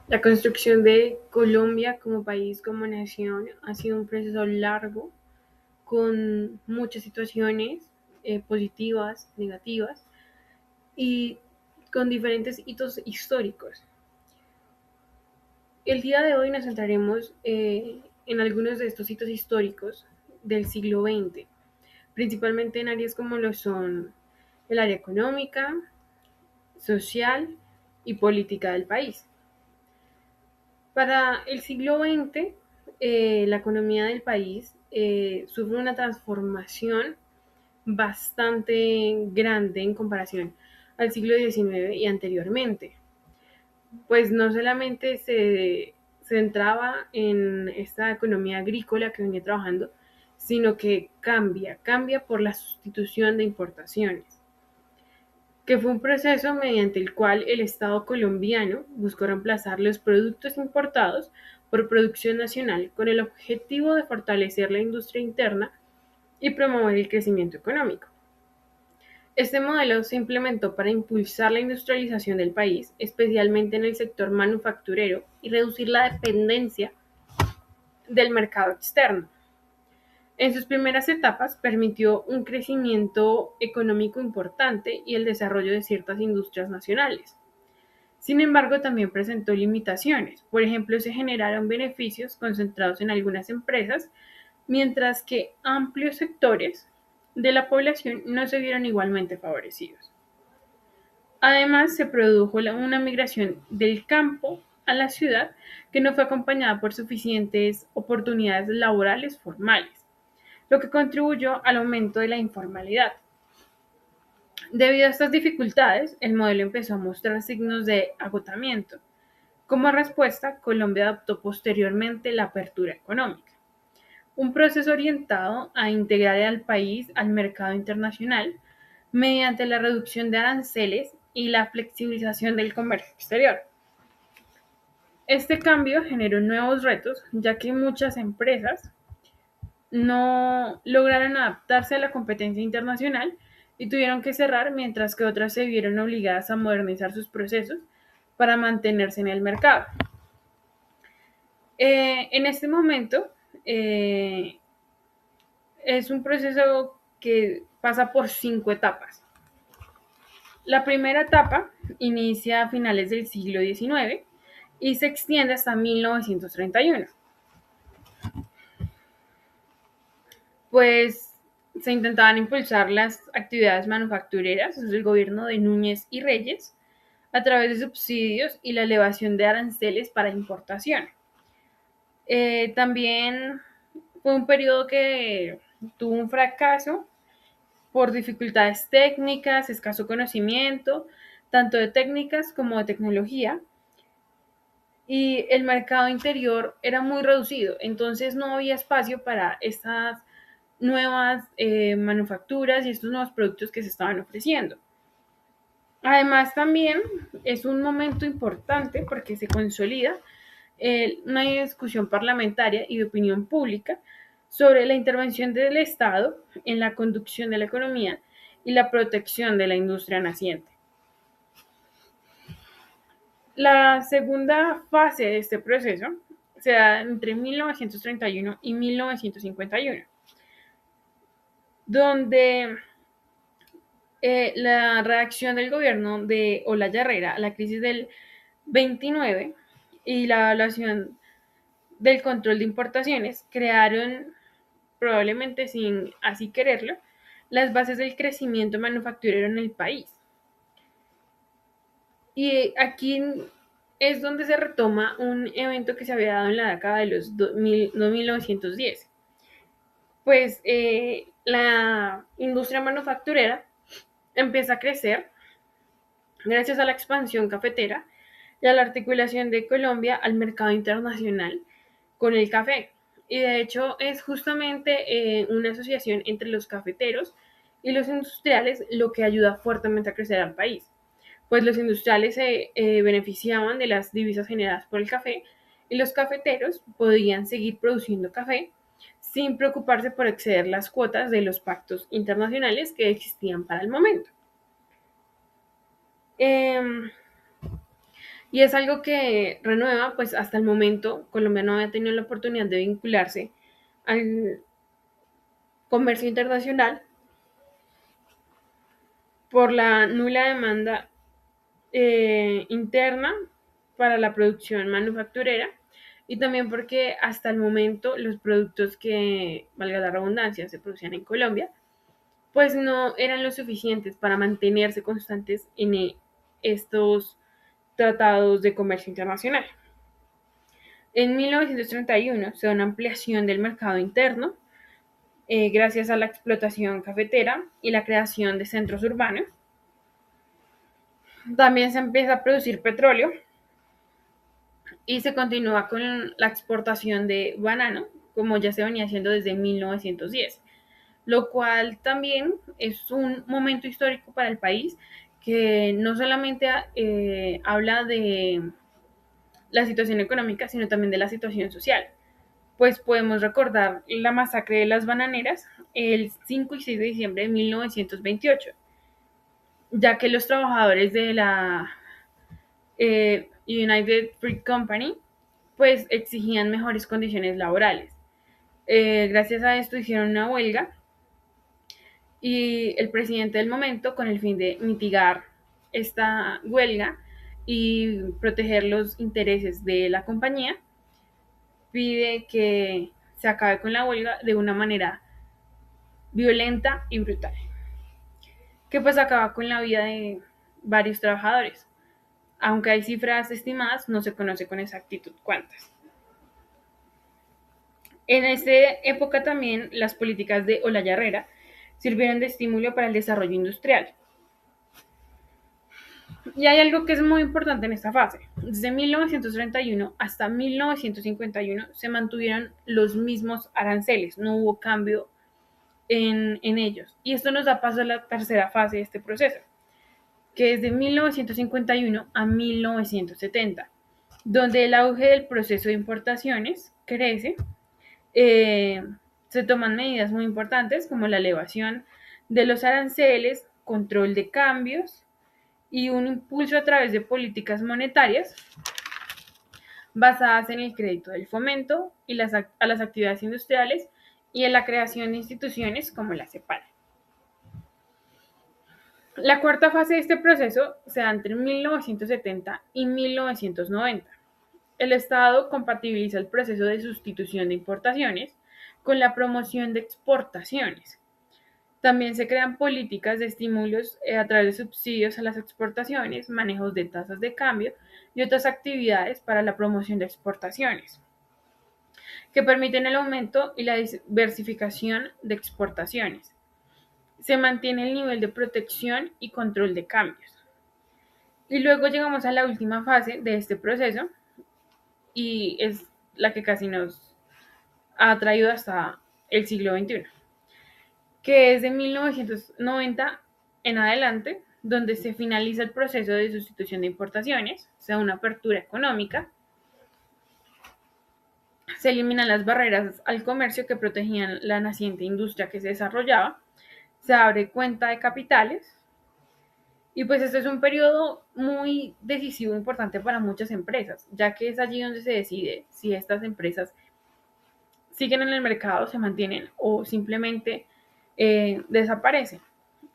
La construcción de Colombia como país, como nación, ha sido un proceso largo, con muchas situaciones positivas, negativas y con diferentes hitos históricos. El día de hoy nos centraremos en algunos de estos hitos históricos del siglo XX, principalmente en áreas como lo son el área económica, social y política del país. Para el siglo XX, la economía del país sufre una transformación bastante grande en comparación al siglo XIX y anteriormente, pues no solamente se centraba en esta economía agrícola que venía trabajando, sino que cambia por la sustitución de importaciones, que fue un proceso mediante el cual el Estado colombiano buscó reemplazar los productos importados por producción nacional con el objetivo de fortalecer la industria interna y promover el crecimiento económico. Este modelo se implementó para impulsar la industrialización del país, especialmente en el sector manufacturero, y reducir la dependencia del mercado externo. En sus primeras etapas permitió un crecimiento económico importante y el desarrollo de ciertas industrias nacionales. Sin embargo, también presentó limitaciones. Por ejemplo, se generaron beneficios concentrados en algunas empresas, mientras que amplios sectores de la población no se vieron igualmente favorecidos. Además, se produjo una migración del campo a la ciudad que no fue acompañada por suficientes oportunidades laborales formales, lo que contribuyó al aumento de la informalidad. Debido a estas dificultades, el modelo empezó a mostrar signos de agotamiento. Como respuesta, Colombia adoptó posteriormente la apertura económica, un proceso orientado a integrar al país al mercado internacional mediante la reducción de aranceles y la flexibilización del comercio exterior. Este cambio generó nuevos retos, ya que muchas empresas no lograron adaptarse a la competencia internacional y tuvieron que cerrar, mientras que otras se vieron obligadas a modernizar sus procesos para mantenerse en el mercado. En este momento eh, es un proceso que pasa por 5 etapas. La primera etapa inicia a finales del siglo XIX y se extiende hasta 1931. Pues se intentaban impulsar las actividades manufactureras desde el gobierno de Núñez y Reyes a través de subsidios y la elevación de aranceles para importación. También fue un periodo que tuvo un fracaso por dificultades técnicas, escaso conocimiento, tanto de técnicas como de tecnología, y el mercado interior era muy reducido, entonces no había espacio para estas nuevas manufacturas y estos nuevos productos que se estaban ofreciendo. Además, también es un momento importante porque se consolida una discusión parlamentaria y de opinión pública sobre la intervención del Estado en la conducción de la economía y la protección de la industria naciente. La segunda fase de este proceso se da entre 1931 y 1951, donde la reacción del gobierno de Olaya Herrera a la crisis del 29 y la evaluación del control de importaciones crearon, probablemente sin así quererlo, las bases del crecimiento manufacturero en el país. Y aquí es donde se retoma un evento que se había dado en la década de los 1910. Pues la industria manufacturera empieza a crecer gracias a la expansión cafetera y a la articulación de Colombia al mercado internacional con el café. Y de hecho es justamente una asociación entre los cafeteros y los industriales lo que ayuda fuertemente a crecer al país. Pues los industriales se beneficiaban de las divisas generadas por el café y los cafeteros podían seguir produciendo café sin preocuparse por exceder las cuotas de los pactos internacionales que existían para el momento. Eh, Y es algo que renueva, pues hasta el momento Colombia no había tenido la oportunidad de vincularse al comercio internacional por la nula demanda interna para la producción manufacturera y también porque hasta el momento los productos que, valga la redundancia, se producían en Colombia, pues no eran lo suficientes para mantenerse constantes en estos tratados de comercio internacional. En 1931 se da una ampliación del mercado interno gracias a la explotación cafetera y la creación de centros urbanos. También se empieza a producir petróleo y se continúa con la exportación de banano, como ya se venía haciendo desde 1910, lo cual también es un momento histórico para el país que no solamente habla de la situación económica, sino también de la situación social. Pues podemos recordar la masacre de las bananeras el 5 y 6 de diciembre de 1928, ya que los trabajadores de la United Fruit Company pues exigían mejores condiciones laborales. Gracias a esto hicieron una huelga y el presidente del momento, con el fin de mitigar esta huelga y proteger los intereses de la compañía, pide que se acabe con la huelga de una manera violenta y brutal, que pues acaba con la vida de varios trabajadores. Aunque hay cifras estimadas, no se conoce con exactitud cuántas. En esta época también las políticas de Olaya Herrera sirvieron de estímulo para el desarrollo industrial. Y hay algo que es muy importante en esta fase. Desde 1931 hasta 1951 se mantuvieron los mismos aranceles, no hubo cambio en ellos. Y esto nos da paso a la tercera fase de este proceso, que es de 1951 a 1970, donde el auge del proceso de importaciones crece. Se toman medidas muy importantes como la elevación de los aranceles, control de cambios y un impulso a través de políticas monetarias basadas en el crédito del fomento y a las actividades industriales y en la creación de instituciones como la CEPAL. La cuarta fase de este proceso se da entre 1970 y 1990. El Estado compatibiliza el proceso de sustitución de importaciones con la promoción de exportaciones. También se crean políticas de estímulos a través de subsidios a las exportaciones, manejos de tasas de cambio y otras actividades para la promoción de exportaciones, que permiten el aumento y la diversificación de exportaciones. Se mantiene el nivel de protección y control de cambios. Y luego llegamos a la última fase de este proceso y es la que casi nos ha traído hasta el siglo XXI, que es de 1990 en adelante, donde se finaliza el proceso de sustitución de importaciones, o sea, una apertura económica, se eliminan las barreras al comercio que protegían la naciente industria que se desarrollaba, se abre cuenta de capitales, y pues este es un periodo muy decisivo, importante para muchas empresas, ya que es allí donde se decide si estas empresas siguen en el mercado, se mantienen o simplemente desaparecen.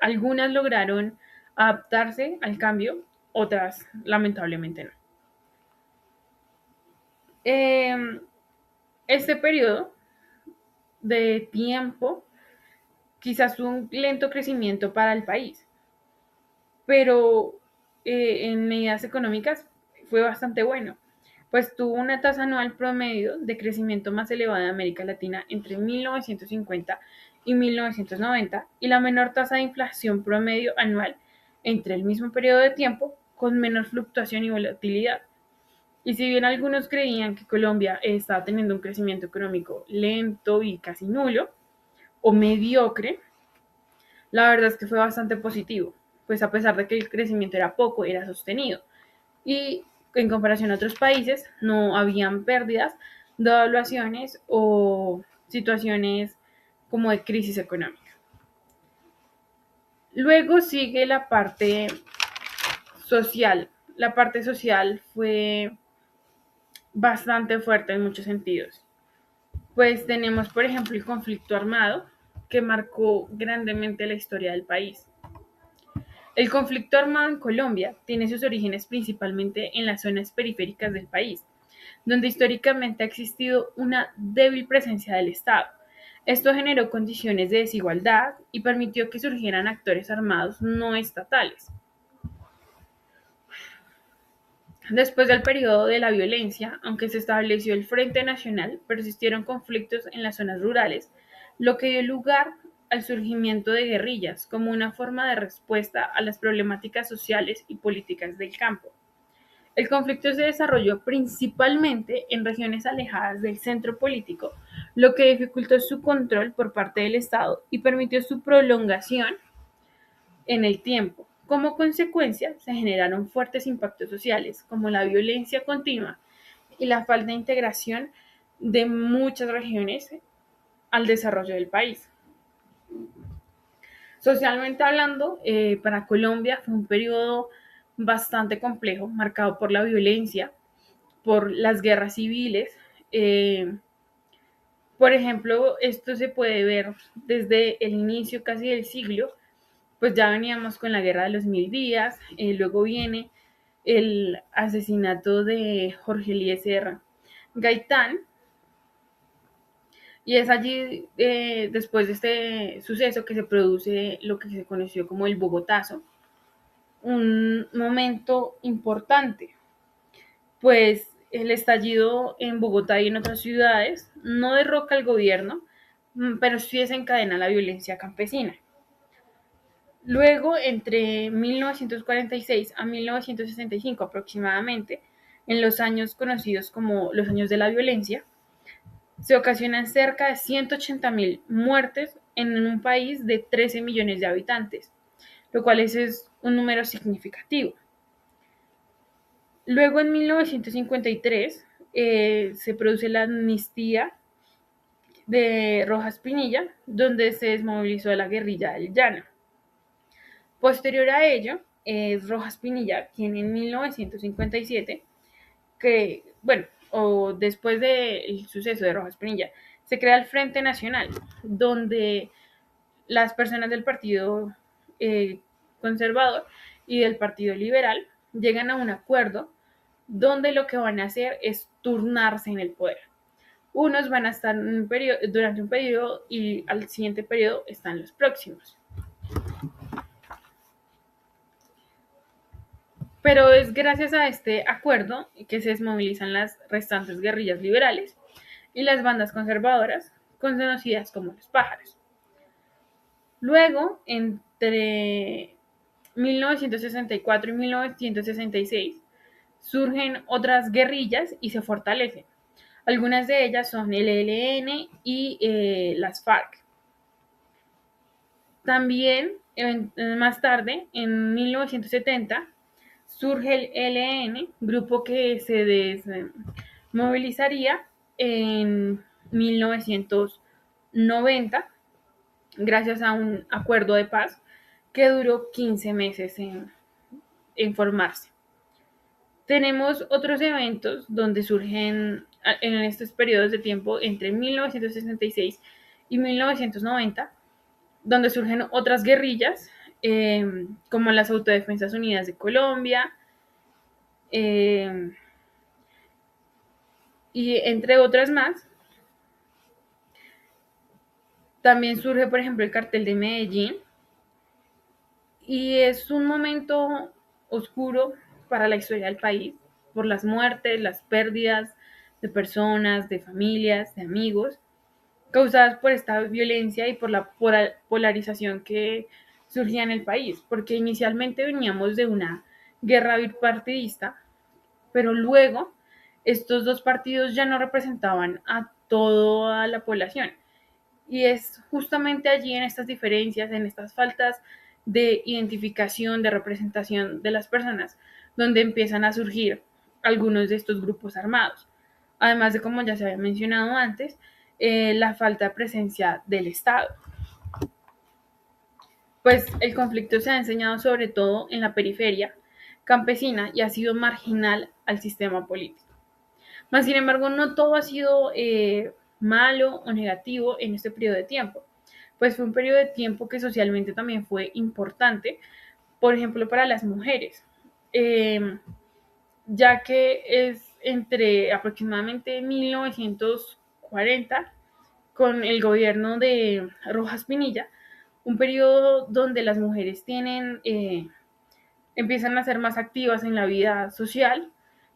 Algunas lograron adaptarse al cambio, otras lamentablemente no. Este periodo de tiempo quizás un lento crecimiento para el país, pero en medidas económicas fue bastante bueno, pues tuvo una tasa anual promedio de crecimiento más elevada de América Latina entre 1950 y 1990 y la menor tasa de inflación promedio anual entre el mismo periodo de tiempo con menor fluctuación y volatilidad. Y si bien algunos creían que Colombia estaba teniendo un crecimiento económico lento y casi nulo o mediocre, la verdad es que fue bastante positivo, pues a pesar de que el crecimiento era poco, era sostenido. Y en comparación a otros países, no habían pérdidas, devaluaciones o situaciones como de crisis económica. Luego sigue la parte social la parte social fue bastante fuerte en muchos sentidos. Pues tenemos, por ejemplo, el conflicto armado, que marcó grandemente la historia del país. El conflicto armado en Colombia tiene sus orígenes principalmente en las zonas periféricas del país, donde históricamente ha existido una débil presencia del Estado. Esto generó condiciones de desigualdad y permitió que surgieran actores armados no estatales. Después del periodo de la violencia, aunque se estableció el Frente Nacional, persistieron conflictos en las zonas rurales, lo que dio lugar al surgimiento de guerrillas como una forma de respuesta a las problemáticas sociales y políticas del campo. El conflicto se desarrolló principalmente en regiones alejadas del centro político, lo que dificultó su control por parte del Estado y permitió su prolongación en el tiempo. Como consecuencia, se generaron fuertes impactos sociales, como la violencia continua y la falta de integración de muchas regiones al desarrollo del país. Socialmente hablando, para Colombia fue un periodo bastante complejo, marcado por la violencia, por las guerras civiles. Por ejemplo, esto se puede ver desde el inicio casi del siglo, pues ya veníamos con la guerra de los 1000 días, luego viene el asesinato de Jorge Eliezer Gaitán, y es allí, después de este suceso, que se produce lo que se conoció como el Bogotazo, un momento importante, pues el estallido en Bogotá y en otras ciudades no derroca al gobierno, pero sí desencadena la violencia campesina. Luego, entre 1946 a 1965 aproximadamente, en los años conocidos como los años de la violencia, se ocasionan cerca de 180.000 muertes en un país de 13 millones de habitantes, lo cual es un número significativo. Luego, en 1953, se produce la amnistía de Rojas Pinilla, donde se desmovilizó la guerrilla del Llano. Posterior a ello, es Rojas Pinilla quien en 1957, que, bueno, o después del suceso de Rojas Pinilla, se crea el Frente Nacional, donde las personas del Partido Conservador y del Partido Liberal llegan a un acuerdo donde lo que van a hacer es turnarse en el poder. Unos van a estar durante un periodo y al siguiente periodo están los próximos. Pero es gracias a este acuerdo que se desmovilizan las restantes guerrillas liberales y las bandas conservadoras, conocidas como los pájaros. Luego, entre 1964 y 1966, surgen otras guerrillas y se fortalecen. Algunas de ellas son el ELN y las FARC. También, más tarde, en 1970, surge el ELN, grupo que se desmovilizaría en 1990 gracias a un acuerdo de paz que duró 15 meses en formarse. Tenemos otros eventos donde surgen en estos periodos de tiempo entre 1966 y 1990, donde surgen otras guerrillas, como las Autodefensas Unidas de Colombia, y entre otras más. También surge, por ejemplo, el Cartel de Medellín, y es un momento oscuro para la historia del país, por las muertes, las pérdidas de personas, de familias, de amigos, causadas por esta violencia y por la polarización que surgía en el país, porque inicialmente veníamos de una guerra bipartidista, pero luego estos dos partidos ya no representaban a toda la población. Y es justamente allí, en estas diferencias, en estas faltas de identificación, de representación de las personas, donde empiezan a surgir algunos de estos grupos armados. Además de, como ya se había mencionado antes, la falta de presencia del Estado. Pues el conflicto se ha enseñado sobre todo en la periferia, campesina y ha sido marginal al sistema político. Mas, sin embargo, no todo ha sido malo o negativo en este periodo de tiempo, pues fue un periodo de tiempo que socialmente también fue importante, por ejemplo, para las mujeres, ya que es entre aproximadamente 1940 con el gobierno de Rojas Pinilla, un periodo donde las mujeres empiezan a ser más activas en la vida social,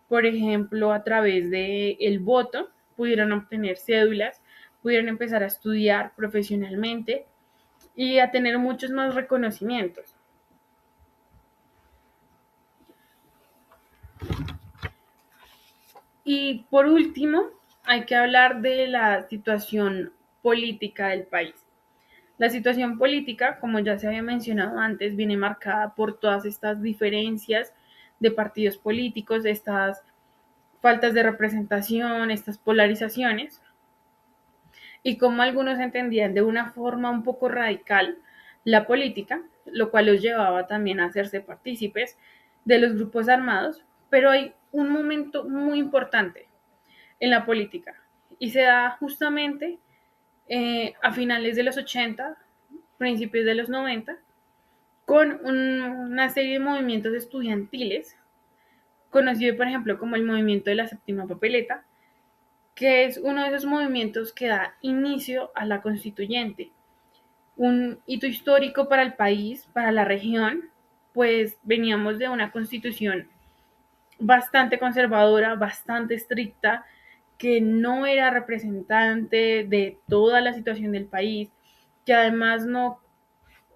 por ejemplo, a través del voto, pudieron obtener cédulas, pudieron empezar a estudiar profesionalmente y a tener muchos más reconocimientos. Y por último, hay que hablar de la situación política del país. La situación política, como ya se había mencionado antes, viene marcada por todas estas diferencias de partidos políticos, estas faltas de representación, estas polarizaciones, y como algunos entendían de una forma un poco radical la política, lo cual los llevaba también a hacerse partícipes de los grupos armados, pero hay un momento muy importante en la política y se da justamente a finales de los 80, principios de los 90, con una serie de movimientos estudiantiles, conocido por ejemplo como el movimiento de la séptima papeleta, que es uno de esos movimientos que da inicio a la constituyente, un hito histórico para el país, para la región, pues veníamos de una constitución bastante conservadora, bastante estricta, que no era representante de toda la situación del país, que además no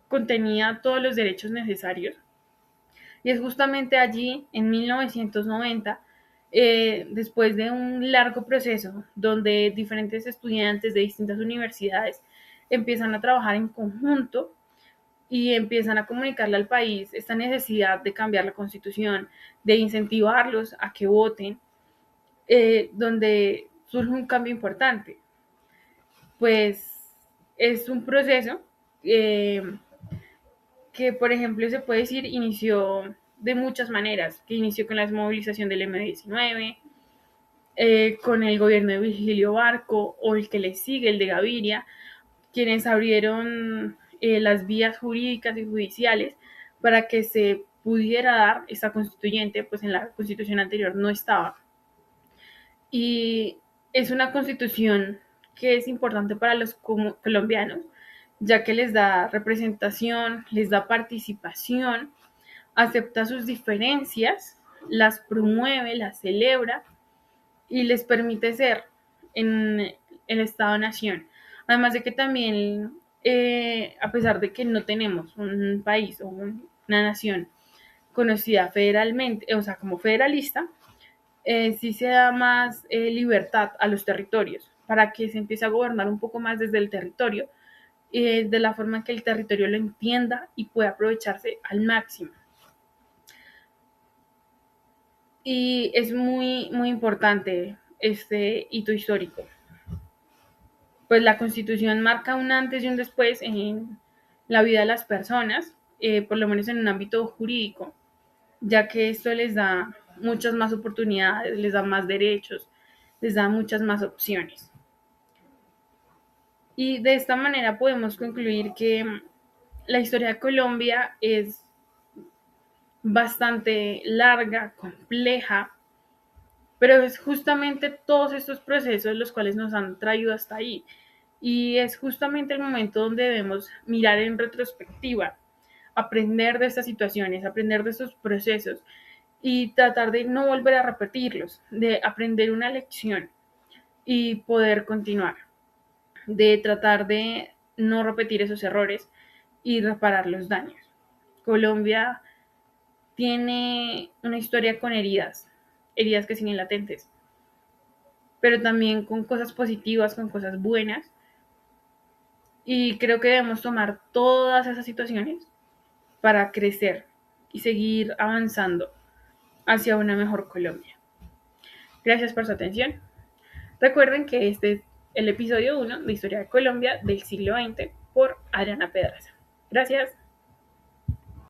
contenía todos los derechos necesarios. Y es justamente allí, en 1990, después de un largo proceso donde diferentes estudiantes de distintas universidades empiezan a trabajar en conjunto y empiezan a comunicarle al país esta necesidad de cambiar la constitución, de incentivarlos a que voten, donde surge un cambio importante. Pues es un proceso que, por ejemplo, se puede decir inició de muchas maneras, que inició con la movilización del M-19, con el gobierno de Virgilio Barco o el que le sigue, el de Gaviria, quienes abrieron las vías jurídicas y judiciales para que se pudiera dar esta constituyente, pues en la constitución anterior no estaba. Y es una constitución que es importante para los colombianos, ya que les da representación, les da participación, acepta sus diferencias, las promueve, las celebra y les permite ser en el Estado-Nación. Además de que también, a pesar de que no tenemos un país o una nación conocida federalmente, o sea, como federalista, sí se da más libertad a los territorios para que se empiece a gobernar un poco más desde el territorio, de la forma en que el territorio lo entienda y pueda aprovecharse al máximo. Y es muy, muy importante este hito histórico. Pues la Constitución marca un antes y un después en la vida de las personas, por lo menos en un ámbito jurídico, ya que esto les da muchas más oportunidades, les da más derechos, les da muchas más opciones. Y de esta manera podemos concluir que la historia de Colombia es bastante larga, compleja, pero es justamente todos estos procesos los cuales nos han traído hasta ahí. Y es justamente el momento donde debemos mirar en retrospectiva, aprender de estas situaciones, aprender de estos procesos y tratar de no volver a repetirlos, de aprender una lección y poder continuar, de tratar de no repetir esos errores y reparar los daños. Colombia tiene una historia con heridas, heridas que siguen latentes, pero también con cosas positivas, con cosas buenas. Y creo que debemos tomar todas esas situaciones para crecer y seguir avanzando hacia una mejor Colombia. Gracias por su atención. Recuerden que este es el episodio 1 de Historia de Colombia del siglo XX por Adriana Pedraza. Gracias.